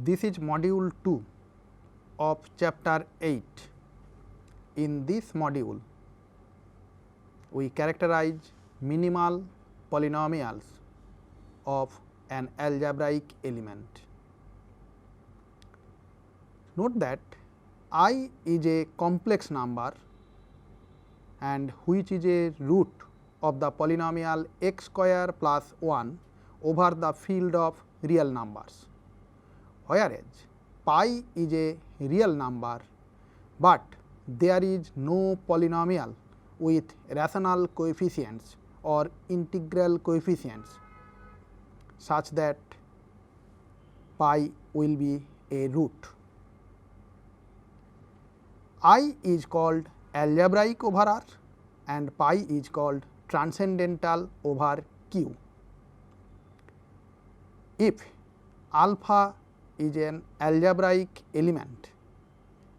This is module 2 of chapter 8. In this module, we characterize minimal polynomials of an algebraic element. Note that I is a complex number and which is a root of the polynomial x square plus 1 over the field of real numbers, whereas pi is a real number, but there is no polynomial with rational coefficients or integral coefficients such that pi will be a root. I is called algebraic over R and pi is called transcendental over Q. If alpha is an algebraic element,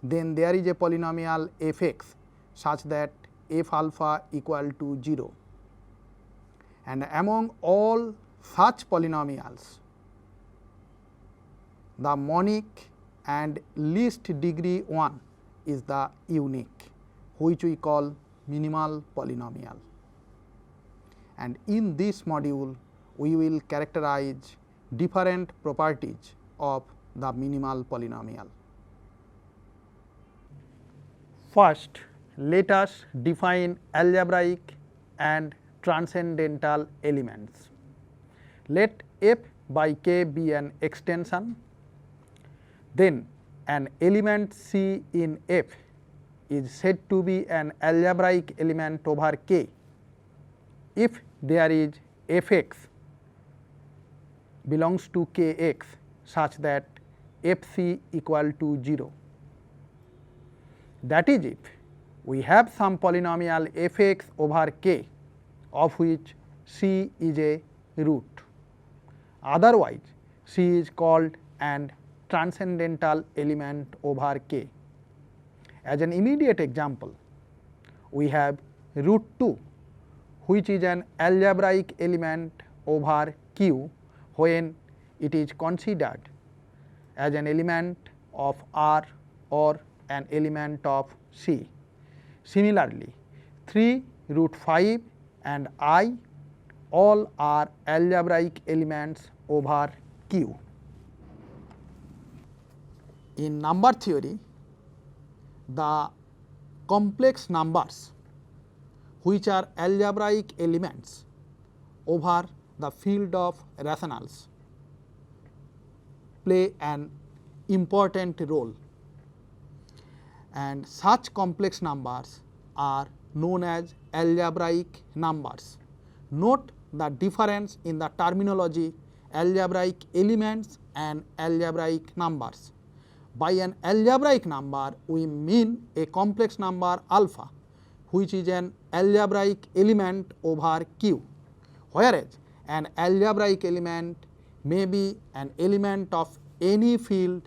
then there is a polynomial f x such that f alpha equal to 0, and among all such polynomials, the monic and least degree one is the unique, which we call minimal polynomial. And in this module, we will characterize different properties of the minimal polynomial. First, let us define algebraic and transcendental elements. Let f by k be an extension, then an element C in F is said to be an algebraic element over K if there is f x belongs to k x such that f c equal to 0. That is, if we have some polynomial f x over k of which c is a root. Otherwise, c is called an transcendental element over k. As an immediate example, we have root 2, which is an algebraic element over q when it is considered as an element of R or an element of C. Similarly, 3, root 5 and I all are algebraic elements over Q. In number theory, the complex numbers which are algebraic elements over the field of rationals play an important role, and such complex numbers are known as algebraic numbers. Note the difference in the terminology algebraic elements and algebraic numbers. By an algebraic number, we mean a complex number alpha, which is an algebraic element over Q, whereas an algebraic element may be an element of any field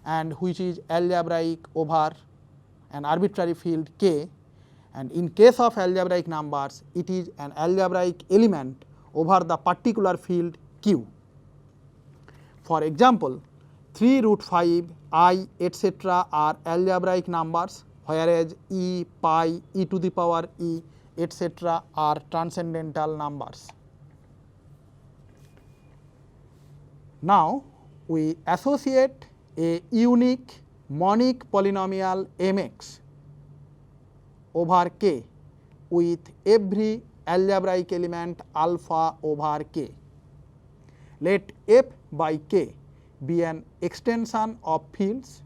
and which is algebraic over an arbitrary field K, and in case of algebraic numbers, it is an algebraic element over the particular field Q. For example, 3, root 5, I, etc. are algebraic numbers, whereas e, pi, e to the power e, etc. are transcendental numbers. Now, we associate a unique monic polynomial mx over k with every algebraic element alpha over k. Let f by k be an extension of fields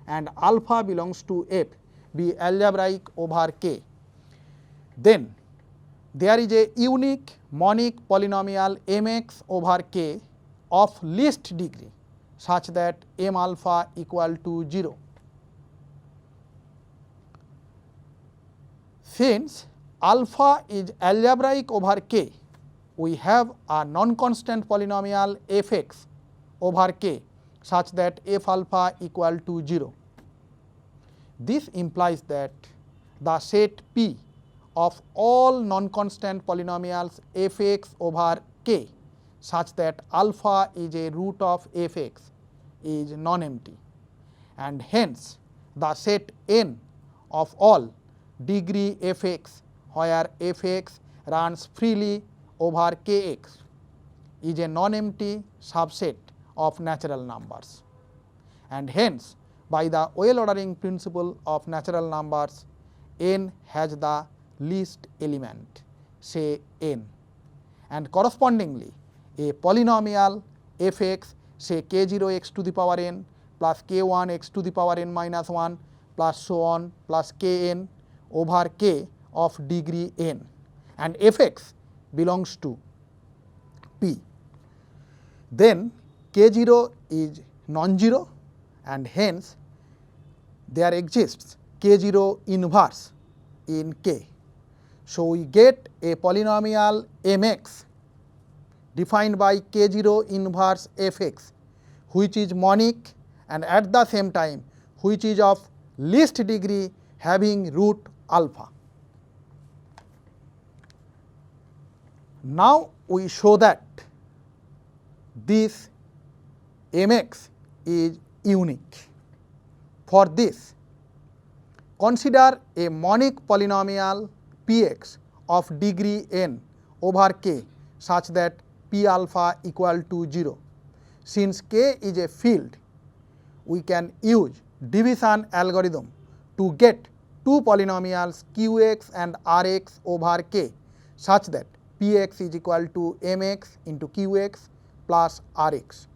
and alpha belongs to f be algebraic over k. Then there is a unique monic polynomial mx over k of least degree such that m alpha equal to 0. Since alpha is algebraic over k, we have a non-constant polynomial f x over k such that f alpha equal to 0. This implies that the set P of all non-constant polynomials f x over k such that alpha is a root of f x is non-empty, and hence the set n of all degree fx where fx runs freely over kx is a non-empty subset of natural numbers, and hence by the well ordering principle of natural numbers n has the least element, say n, and correspondingly a polynomial fx, say k0 x to the power n plus k1 x to the power n minus 1 plus so on plus kn over k of degree n, and fx belongs to P. Then k0 is non-zero, and hence there exists k0 inverse in k. So, we get a polynomial mx defined by k0 inverse fx, which is monic and at the same time which is of least degree having root alpha. Now, we show that this mx is unique. For this, consider a monic polynomial px of degree n over k such that p alpha equal to 0. Since k is a field, we can use division algorithm to get two polynomials qx and rx over k such that px is equal to mx into qx plus rx,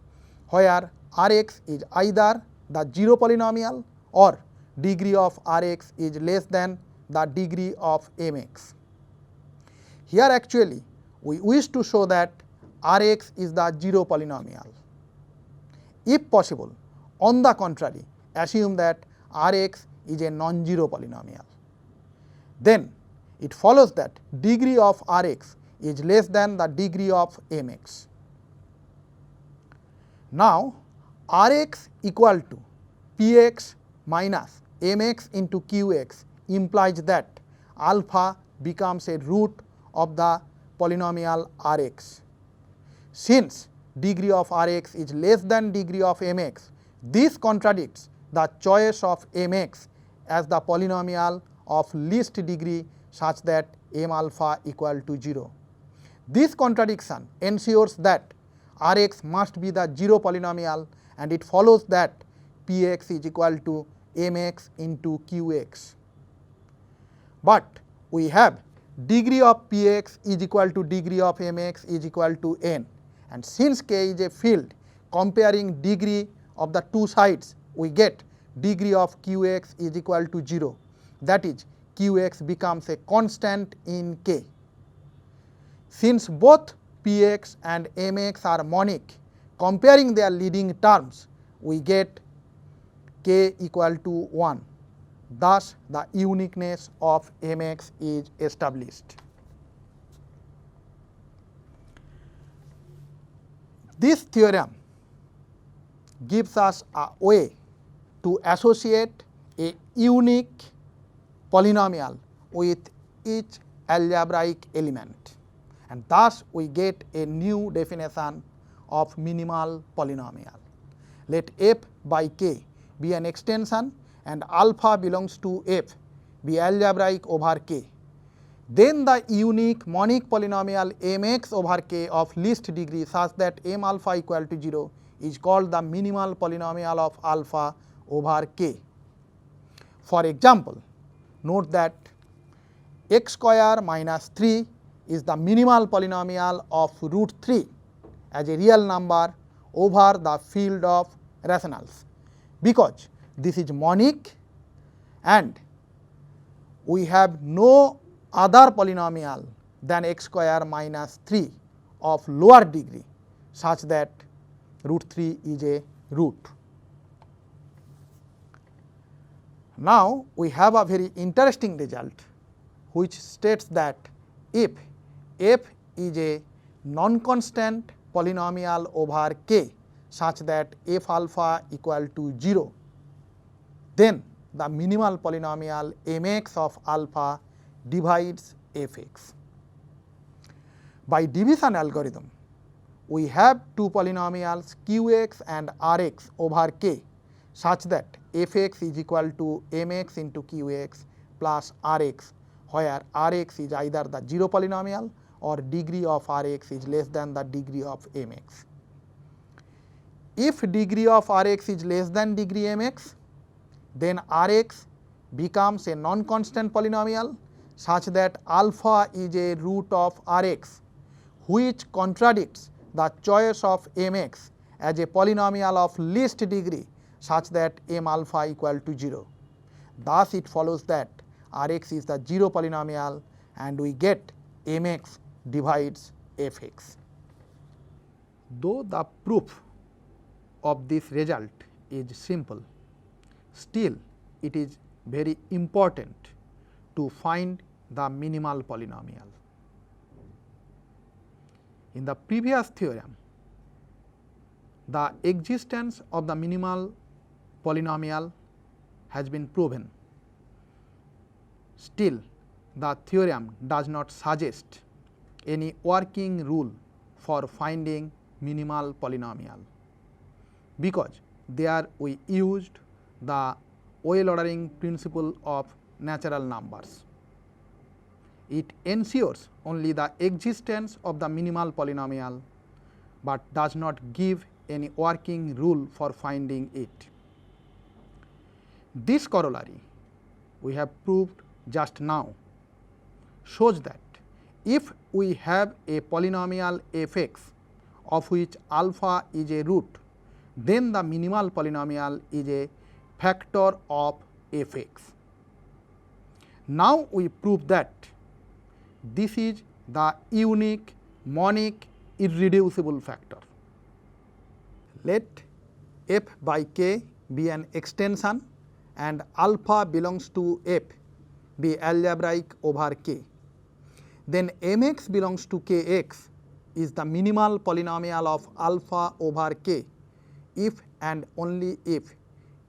where rx is either the 0 polynomial or degree of rx is less than the degree of mx. Here actually we wish to show that rx is the 0 polynomial. If possible, on the contrary, assume that rx is a non-zero polynomial. Then it follows that degree of rx is less than the degree of mx. Now, rx equal to px minus mx into qx implies that alpha becomes a root of the polynomial rx. Since degree of rx is less than degree of mx, this contradicts the choice of mx as the polynomial of least degree such that m alpha equal to 0. This contradiction ensures that rx must be the 0 polynomial, and it follows that px is equal to mx into qx. But we have degree of px is equal to degree of mx is equal to n, and since k is a field, comparing degree of the two sides we get degree of qx is equal to 0, that is qx becomes a constant in k. Since both px and mx are monic, comparing their leading terms we get k equal to 1. Thus, the uniqueness of mx is established. This theorem gives us a way to associate a unique polynomial with each algebraic element, and thus we get a new definition of minimal polynomial. Let f by k be an extension and alpha belongs to f be algebraic over k. Then the unique monic polynomial mx over k of least degree such that m alpha equal to 0 is called the minimal polynomial of alpha over k. For example, note that x square minus 3 is the minimal polynomial of root 3 as a real number over the field of rationals, because this is monic and we have no other polynomial than x square minus 3 of lower degree such that root 3 is a root. Now, we have a very interesting result which states that if f is a non-constant polynomial over k such that f alpha equal to 0, then the minimal polynomial mx of alpha divides fx. By division algorithm, we have two polynomials qx and rx over k such that fx is equal to mx into qx plus rx, where rx is either the zero polynomial or degree of rx is less than the degree of mx. If degree of rx is less than degree mx, then rx becomes a non-constant polynomial such that alpha is a root of rx, which contradicts the choice of mx as a polynomial of least degree such that m alpha equal to 0. Thus it follows that rx is the zero polynomial and we get mx divides fx. Though the proof of this result is simple, still it is very important to find the minimal polynomial. In the previous theorem, the existence of the minimal polynomial has been proven. Still, the theorem does not suggest any working rule for finding minimal polynomial, because there we used the well ordering principle of natural numbers. It ensures only the existence of the minimal polynomial, but does not give any working rule for finding it. This corollary we have proved just now shows that if we have a polynomial fx of which alpha is a root, then the minimal polynomial is a factor of fx. Now we prove that this is the unique monic irreducible factor. Let f by k be an extension and alpha belongs to f be algebraic over k. Then mx belongs to kx is the minimal polynomial of alpha over k if and only if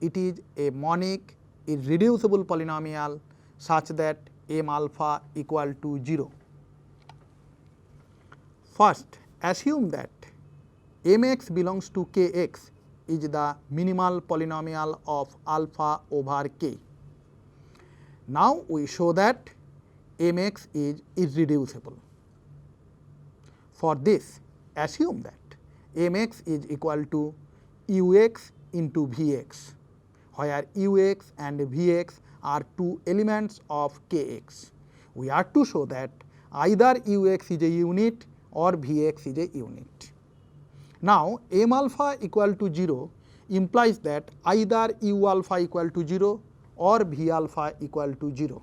it is a monic irreducible polynomial such that m alpha equal to 0. First, assume that mx belongs to kx is the minimal polynomial of alpha over k. Now we show that mx is irreducible. For this, assume that mx is equal to ux into vx, where ux and vx are two elements of kx. We are to show that either ux is a unit or vx is a unit. Now m alpha equal to 0 implies that either u alpha equal to 0 or v alpha equal to 0.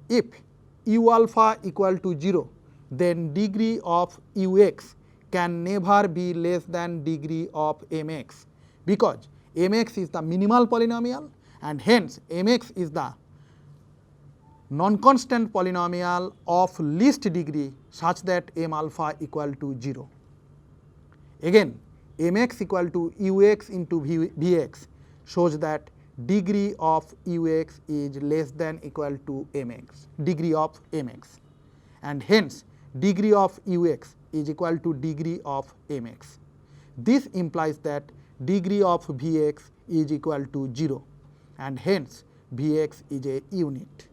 If u alpha equal to 0, then degree of ux can never be less than degree of mx, because mx is the minimal polynomial and hence mx is the non-constant polynomial of least degree such that m alpha equal to 0. Again, mx equal to ux into vx shows that degree of ux is less than equal to mx, degree of mx, and hence degree of ux is equal to degree of mx. This implies that degree of vx is equal to 0 and hence vx is a unit.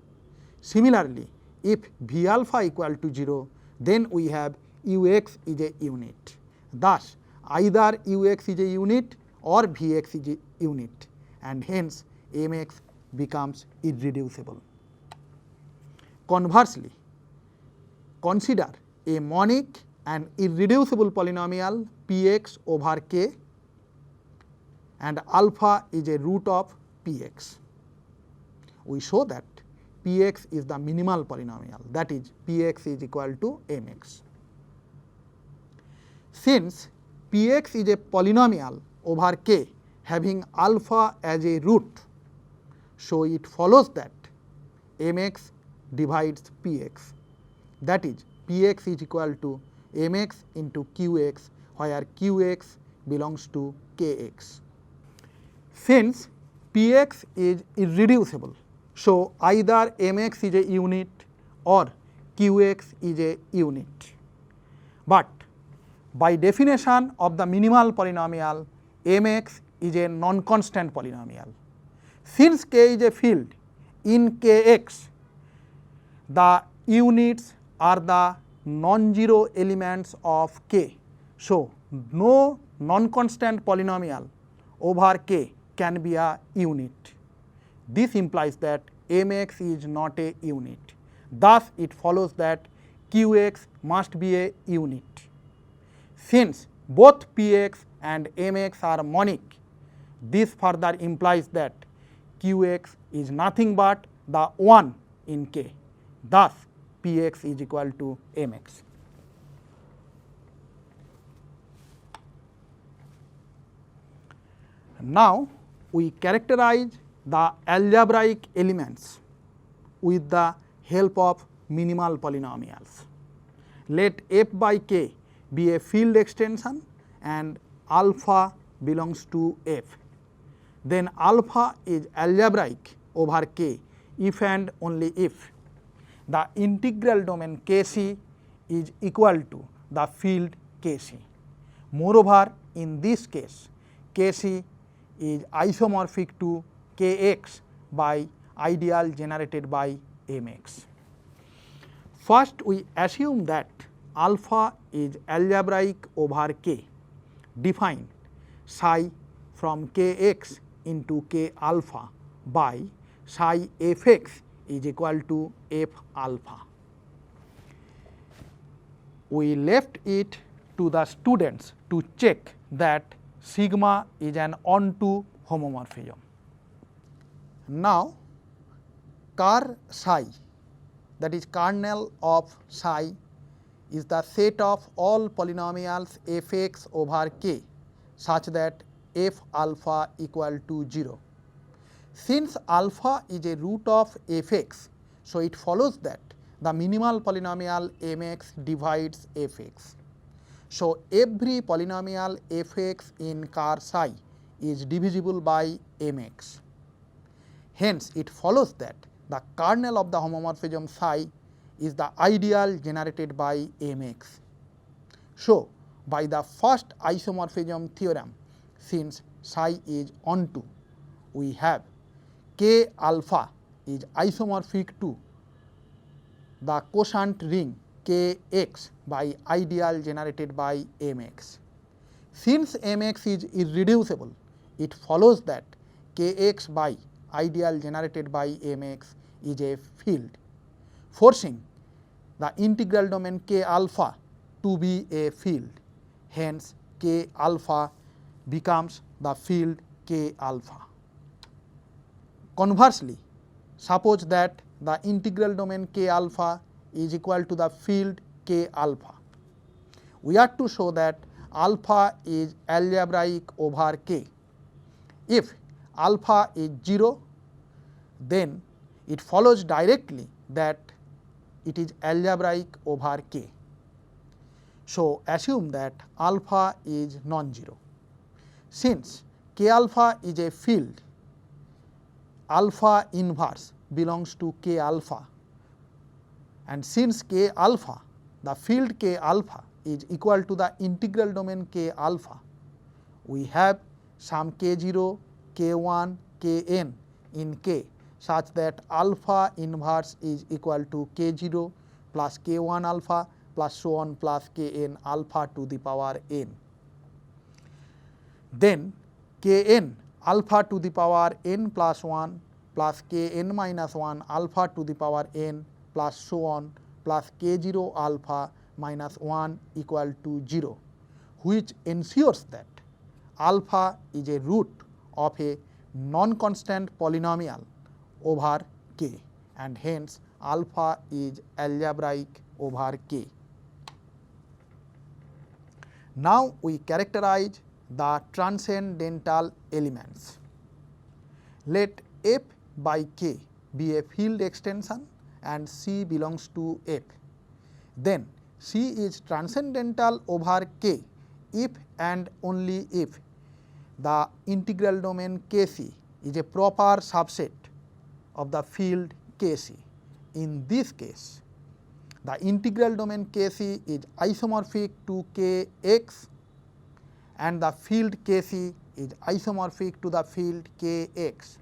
Similarly, if v alpha equal to 0, then we have ux is a unit. Thus, either ux is a unit or vx is a unit, and hence mx becomes irreducible. Conversely, consider a monic and irreducible polynomial px over k and alpha is a root of px. We show that px is the minimal polynomial, that is px is equal to mx. Since px is a polynomial over k having alpha as a root, so it follows that mx divides px, that is px is equal to mx into qx, where qx belongs to kx. Since px is irreducible, so either mx is a unit or qx is a unit. But By definition of the minimal polynomial, mx is a non-constant polynomial. Since k is a field in kx, the units are the non-zero elements of k. So, no non-constant polynomial over k can be a unit. This implies that mx is not a unit. Thus, it follows that qx must be a unit. Since both px and mx are monic, this further implies that qx is nothing but the 1 in k. Thus, px is equal to mx. Now, we characterize the algebraic elements with the help of minimal polynomials. Let f by k be a field extension and alpha belongs to f. Then alpha is algebraic over k if and only if the integral domain kc is equal to the field kc. Moreover, in this case kc is isomorphic to kx by ideal generated by mx. First, we assume that alpha is algebraic over k. Define psi from kx into k alpha by psi fx is equal to f alpha. We left it to the students to check that sigma is an onto homomorphism. Now, ker psi, that is kernel of psi, is the set of all polynomials fx over k such that f alpha equal to 0. Since alpha is a root of fx, so it follows that the minimal polynomial mx divides fx. So, every polynomial fx in ker psi is divisible by mx. Hence, it follows that the kernel of the homomorphism psi is the ideal generated by mx. So, by the first isomorphism theorem, since psi is onto, we have k alpha is isomorphic to the quotient ring kx by ideal generated by mx. Since mx is irreducible, it follows that kx by ideal generated by mx is a field, forcing the integral domain k alpha to be a field. Hence, k alpha becomes the field k alpha. Conversely, suppose that the integral domain k alpha is equal to the field k alpha. We are to show that alpha is algebraic over k. If alpha is 0, then it follows directly that it is algebraic over k. So, assume that alpha is non-zero. Since k alpha is a field, alpha inverse belongs to k alpha, and since k alpha, the field k alpha is equal to the integral domain k alpha, we have some k0, k1, kn in k such that alpha inverse is equal to k0 plus k1 alpha plus so on plus kn alpha to the power n. Then kn alpha to the power n plus 1 plus kn minus 1 alpha to the power n plus so on plus k0 alpha minus 1 equal to 0, which ensures that alpha is a root of a non-constant polynomial over k, and hence alpha is algebraic over k. Now, we characterize the transcendental elements. Let f by k be a field extension and C belongs to f. Then C is transcendental over k if and only if the integral domain kc is a proper subset of the field kc. In this case, The integral domain Kc is isomorphic to Kx and the field Kc is isomorphic to the field Kx.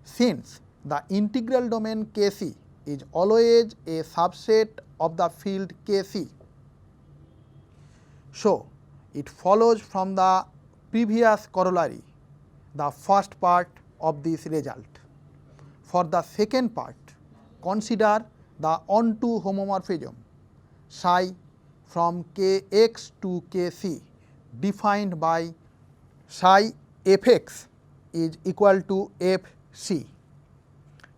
Since the integral domain Kc is always a subset of the field Kc, so it follows from the previous corollary, the first part of this result. For the second part, consider the onto homomorphism psi from Kx to Kc defined by psi Fx is equal to Fc.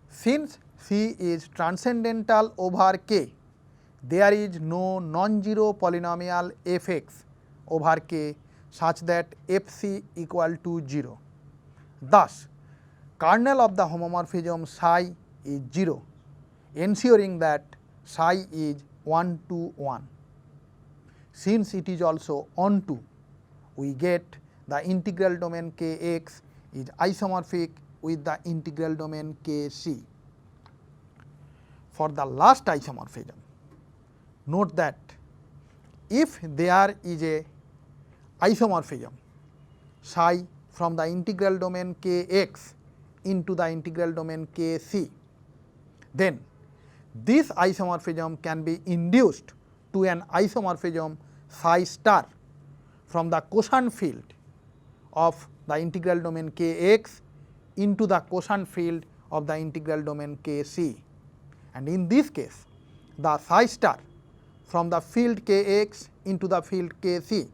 Since C is transcendental over K, there is no non-zero polynomial Fx over K such that Fc equal to 0. Thus, kernel of the homomorphism psi is 0, ensuring that psi is 1 to 1. Since it is also onto, we get the integral domain Kx is isomorphic with the integral domain Kc. For the last isomorphism, note that if there is a isomorphism psi from the integral domain Kx into the integral domain Kc, then this isomorphism can be induced to an isomorphism psi star from the quotient field of the integral domain Kx into the quotient field of the integral domain Kc. And in this case, the psi star from the field Kx into the field Kc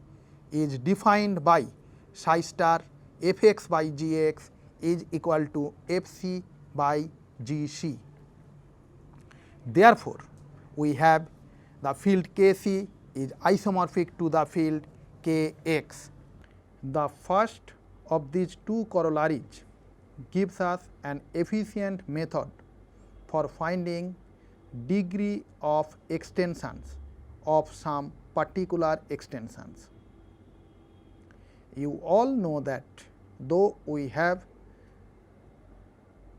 is defined by psi star Fx by Gx is equal to Fc by Gc. Therefore, we have the field Kc is isomorphic to the field Kx. The first of these two corollaries gives us an efficient method for finding degree of extensions of some particular extensions. You all know that though we have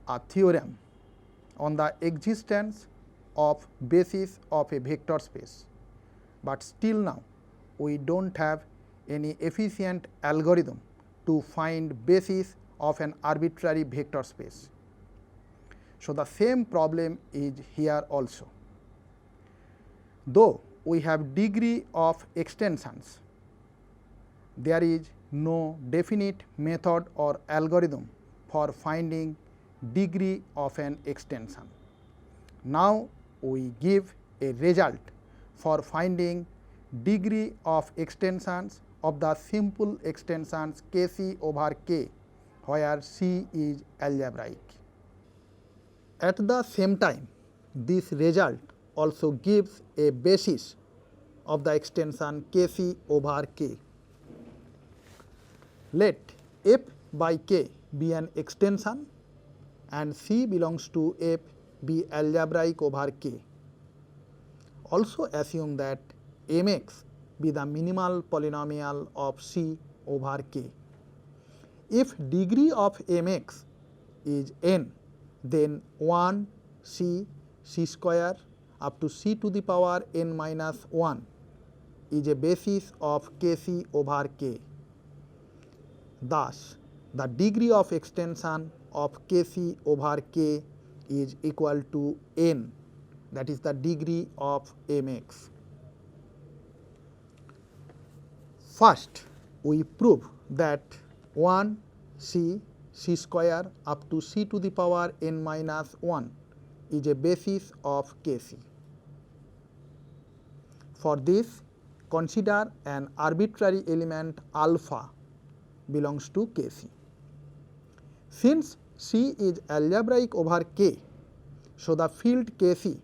a theorem on the existence of basis of a vector space, but still now we do not have any efficient algorithm to find basis of an arbitrary vector space. So, the same problem is here also. Though we have degree of extensions, there is no definite method or algorithm for finding degree of an extension. Now, we give a result for finding degree of extensions of the simple extensions Kc over K, where C is algebraic. At the same time, this result also gives a basis of the extension Kc over K. Let f by K be an extension and C belongs to f be algebraic over K. Also assume that Mx be the minimal polynomial of C over K. If degree of Mx is n, then 1 C square up to C to the power n minus 1 is a basis of Kc over K. Thus, the degree of extension of Kc over K is equal to n, that is the degree of Mx. First, we prove that 1 C square up to C to the power n minus 1 is a basis of Kc. For this, consider an arbitrary element alpha belongs to Kc. Since C is algebraic over K, so the field Kc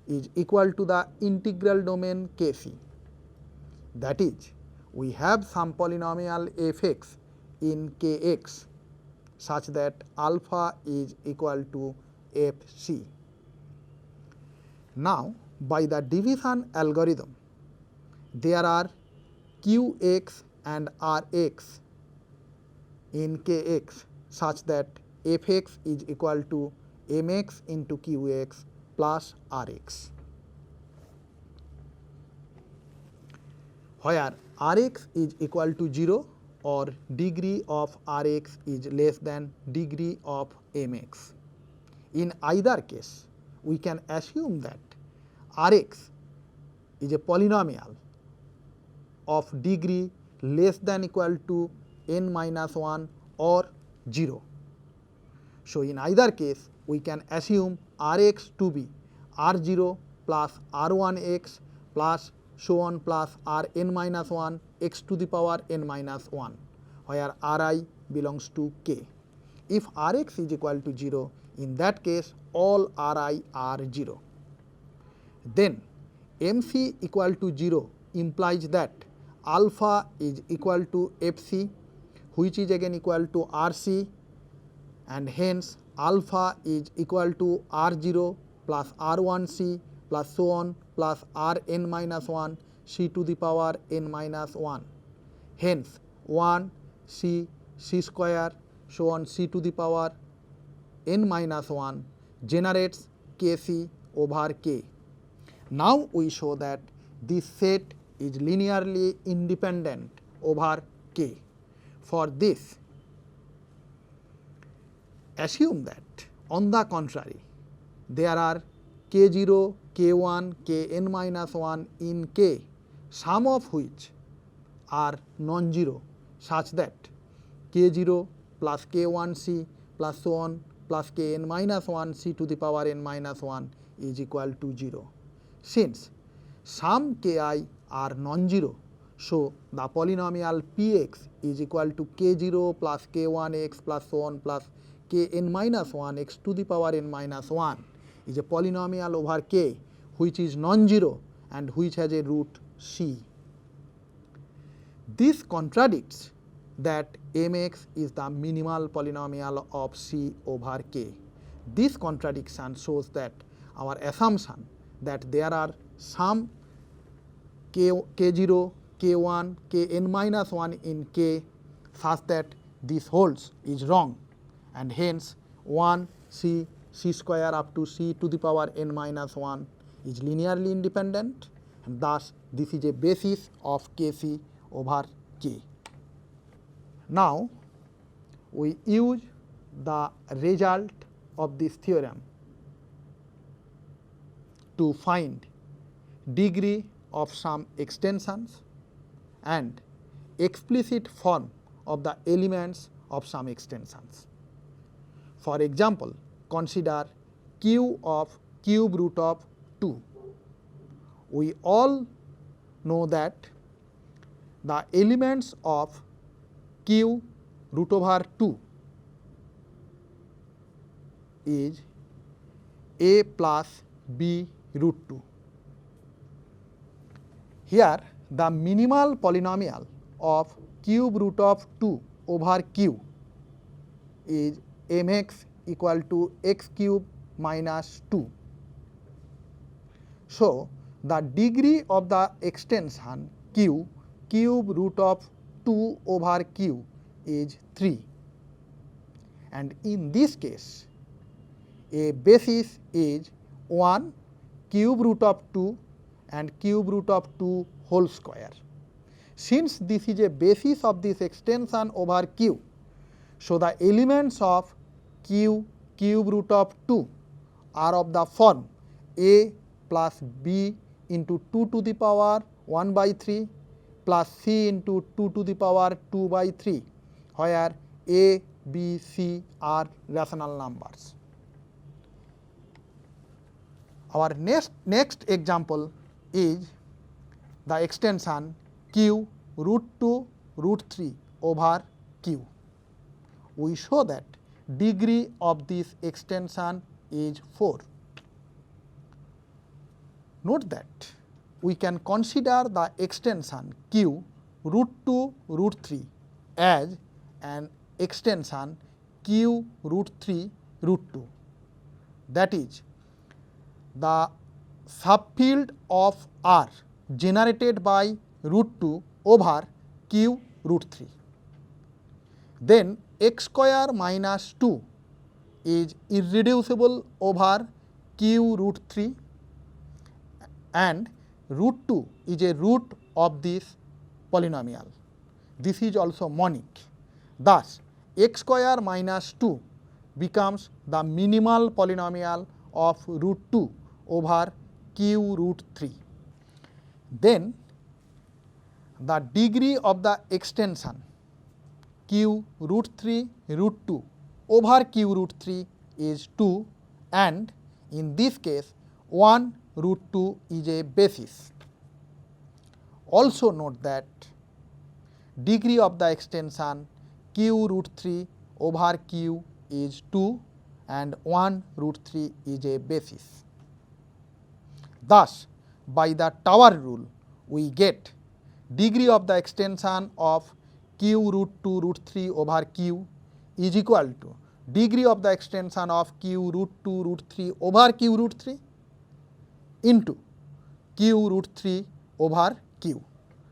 is equal to the integral domain Kc. That is, we have some polynomial fx in Kx such that alpha is equal to Fc. Now, by the division algorithm, there are Qx and Rx in Kx such that Fx is equal to Mx into Qx plus Rx, where Rx is equal to 0 or degree of Rx is less than degree of Mx. In either case, we can assume that Rx is a polynomial of degree less than equal to n minus 1 or 0. So, in either case, we can assume Rx to be R0 plus R1x plus so on plus Rn minus 1 x to the power n minus 1, where Ri belongs to k. If Rx is equal to 0, in that case all Ri are 0. Then Mc equal to 0 implies that alpha is equal to Fc, which is again equal to Rc, and hence alpha is equal to R0 plus R1c plus so on plus Rn minus 1 c to the power n minus 1. Hence 1 c square so on c to the power n minus 1 generates Kc over K. Now we show that this set is linearly independent over K. For this, assume that on the contrary there are K0, K1, Kn minus 1 in K, some of which are non-zero, such that K0 plus K1c plus so on plus Kn minus 1 c to the power n minus 1 is equal to 0. Since some Ki are non-zero, so the polynomial Px is equal to K0 plus K1x plus so on plus Kn minus 1 x to the power n minus 1 is a polynomial over K which is non-zero and which has a root c. This contradicts that Mx is the minimal polynomial of C over K. This contradiction shows that our assumption that there are some K0, K1, Kn minus 1 in K such that this holds is wrong, and hence 1 c square up to c to the power n minus 1 is linearly independent, and thus this is a basis of Kc over K. Now we use the result of this theorem to find degree of some extensions and explicit form of the elements of some extensions. For example, consider q of cube root of 2. We all know that the elements of q root over 2 is a plus b root 2. Here the minimal polynomial of cube root of 2 over q is mx equal to x cube minus 2. So the degree of the extension q cube root of 2 over q is 3, and in this case a basis is 1 cube root of 2 and cube root of 2 whole square. Since this is a basis of this extension over q, so the elements of q cube root of 2 are of the form a plus b into 2 to the power 1 by 3 plus c into 2 to the power 2 by 3, where a, b, c are rational numbers. Our next example is the extension q root 2 root 3 over q. We show that degree of this extension is 4. Note that we can consider the extension q root 2 root 3 as an extension q root 3 root 2, that is the subfield of R generated by root 2 over q root 3. Then x square minus 2 is irreducible over q root 3 and root 2 is a root of this polynomial. This is also monic. Thus, x square minus 2 becomes the minimal polynomial of root 2 over q root 3. Then the degree of the extension q root 3 root 2 over q root 3 is 2, and in this case 1 root 2 is a basis. Also note that degree of the extension q root 3 over q is 2 and 1 root 3 is a basis. Thus, by the Tower rule, we get degree of the extension of q root 2 root 3 over q is equal to degree of the extension of q root 2 root 3 over q root 3 into q root 3 over q,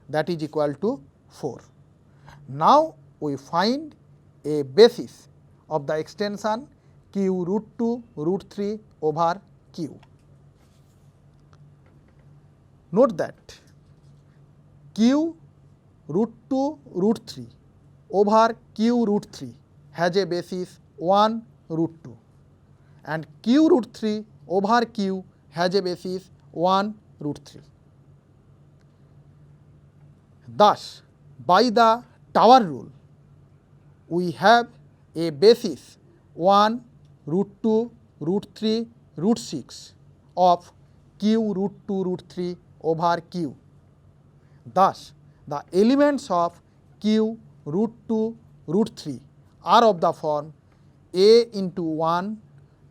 that is equal to 4. Now, we find a basis of the extension q root 2 root 3 over q. Note that q root 2 root 3 over q root 3 has a basis 1 root 2 and q root 3 over q has a basis 1 root 3. Thus, by the Tower rule, we have a basis 1 root 2 root 3 root 6 of q root 2 root 3 over q. Thus, the elements of q root 2 root 3 are of the form a into 1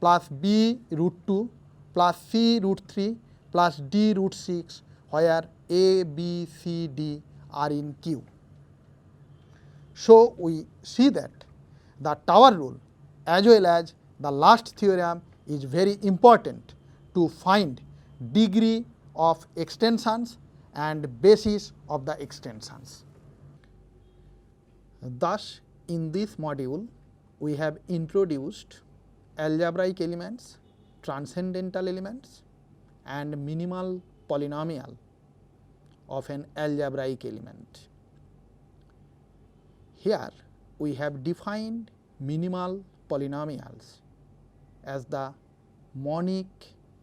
plus b root 2 plus c root 3 plus d root 6, where a, b, c, d are in q. So, we see that the Tower rule as well as the last theorem is very important to find degree of extensions and basis of the extensions. Thus, in this module, we have introduced algebraic elements, transcendental elements and minimal polynomial of an algebraic element. Here, we have defined minimal polynomials as the monic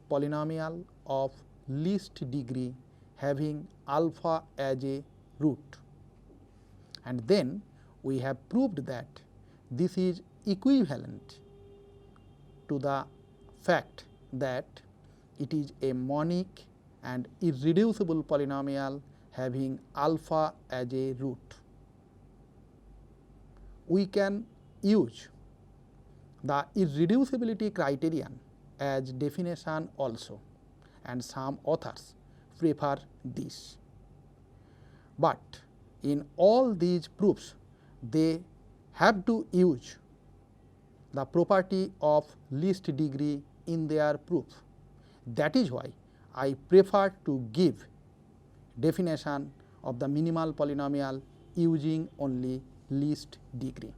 polynomial of least degree having alpha as a root, and then we have proved that this is equivalent to the fact that it is a monic and irreducible polynomial having alpha as a root. We can use the irreducibility criterion as definition also, and some authors prefer this. But in all these proofs, they have to use the property of least degree in their proof. That is why I prefer to give definition of the minimal polynomial using only least degree.